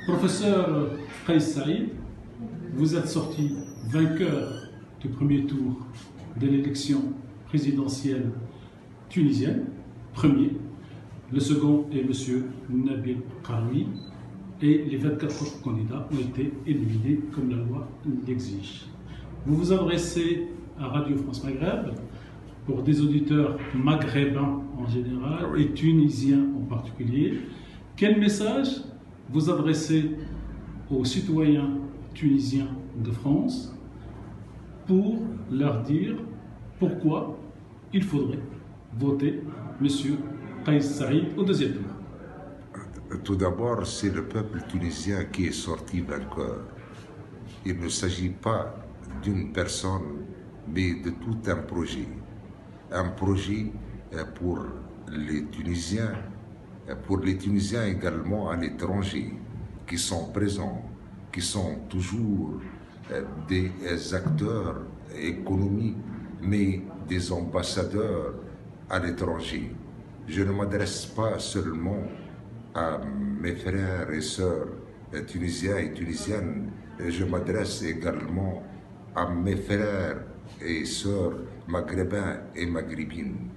Professeur Kais Saïd, vous êtes sorti vainqueur du premier tour de l'élection présidentielle tunisienne, premier. Le second est M. Nabil Karoui et les 24 autres candidats ont été éliminés comme la loi l'exige. Vous vous adressez à Radio France Maghreb pour des auditeurs maghrébins en général et tunisiens en particulier. Quel message vous adressez aux citoyens tunisiens de France pour leur dire pourquoi il faudrait voter M. Kais Saïd au deuxième tour? Tout d'abord, c'est le peuple tunisien qui est sorti vainqueur. Il ne s'agit pas d'une personne, mais de tout un projet. Un projet pour les Tunisiens également à l'étranger, qui sont présents, qui sont toujours des acteurs économiques, mais des ambassadeurs à l'étranger. Je ne m'adresse pas seulement à mes frères et sœurs tunisiens et tunisiennes, je m'adresse également à mes frères et sœurs maghrébins et maghrébines.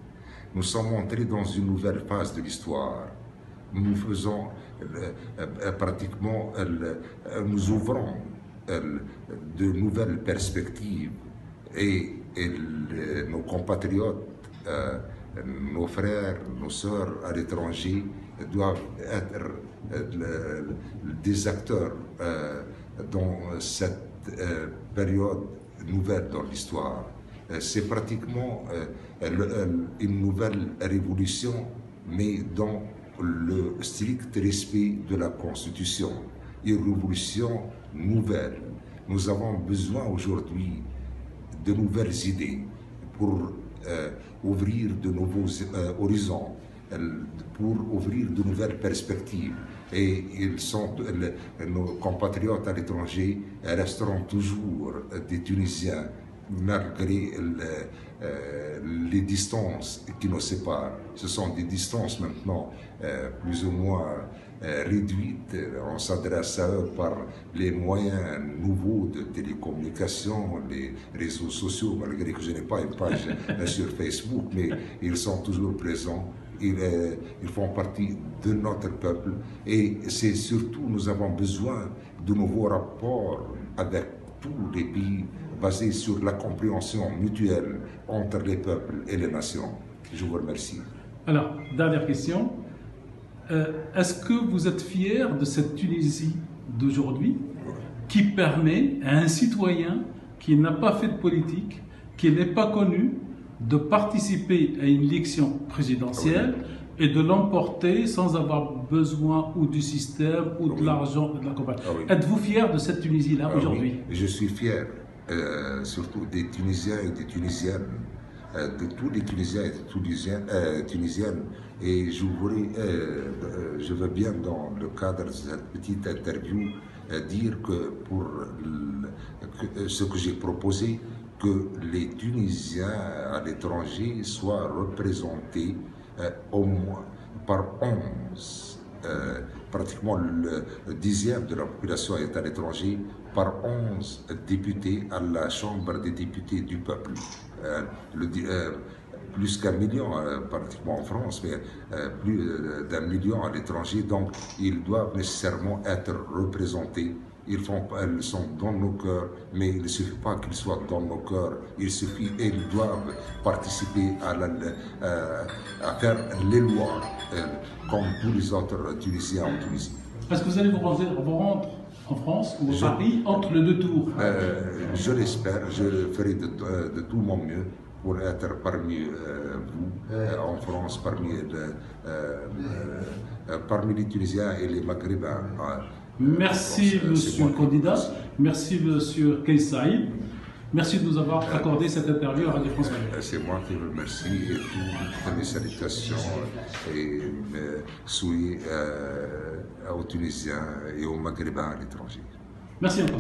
Nous sommes entrés dans une nouvelle phase de l'histoire. Nous faisons nous ouvrons de nouvelles perspectives et nos compatriotes, nos frères, nos sœurs à l'étranger doivent être des acteurs dans cette période nouvelle dans l'histoire. C'est pratiquement une nouvelle révolution, mais dans le strict respect de la Constitution. Une révolution nouvelle. Nous avons besoin aujourd'hui de nouvelles idées pour ouvrir de nouveaux horizons, pour ouvrir de nouvelles perspectives. Et nos compatriotes à l'étranger resteront toujours des Tunisiens, malgré les distances qui nous séparent. Ce sont des distances maintenant plus ou moins réduites. On s'adresse à eux par les moyens nouveaux de télécommunication, les réseaux sociaux, malgré que je n'ai pas une page sur Facebook, mais ils sont toujours présents. Ils font partie de notre peuple et c'est surtout, nous avons besoin de nouveaux rapports avec tous les pays basés sur la compréhension mutuelle entre les peuples et les nations. Je vous remercie. Alors, dernière question. Est-ce que vous êtes fier de cette Tunisie d'aujourd'hui qui permet à un citoyen qui n'a pas fait de politique, qui n'est pas connu, de participer à une élection présidentielle et de l'emporter sans avoir besoin ou du système ou de l'argent ou de la campagne? Êtes-vous fier de cette Tunisie-là aujourd'hui? Je suis fier, surtout des Tunisiens et des Tunisiennes, de tous les Tunisiens et des Tunisiennes. Et je veux bien, dans le cadre de cette petite interview, dire que pour ce que j'ai proposé, que les Tunisiens à l'étranger soient représentés au moins par 11, pratiquement le dixième de la population est à l'étranger, par 11 députés à la Chambre des députés du peuple. Plus qu'1 million pratiquement en France, mais plus d'1 million à l'étranger, donc ils doivent nécessairement être représentés. Ils sont dans nos cœurs, mais il ne suffit pas qu'ils soient dans nos cœurs, ils doivent participer à faire les lois, comme tous les autres Tunisiens en Tunisie. Est-ce que vous allez vous rendre en France ou à Paris entre les deux tours? Je l'espère, je ferai de tout mon mieux pour être parmi vous en France, parmi les Tunisiens et les Maghrébins. Merci, monsieur le candidat. Merci, monsieur Kais Saïd. Merci de nous avoir accordé cette interview à Radio France Maghreb. C'est moi qui vous remercie et toutes mes salutations et mes souhaits aux Tunisiens et aux Maghrébins à l'étranger. Merci encore.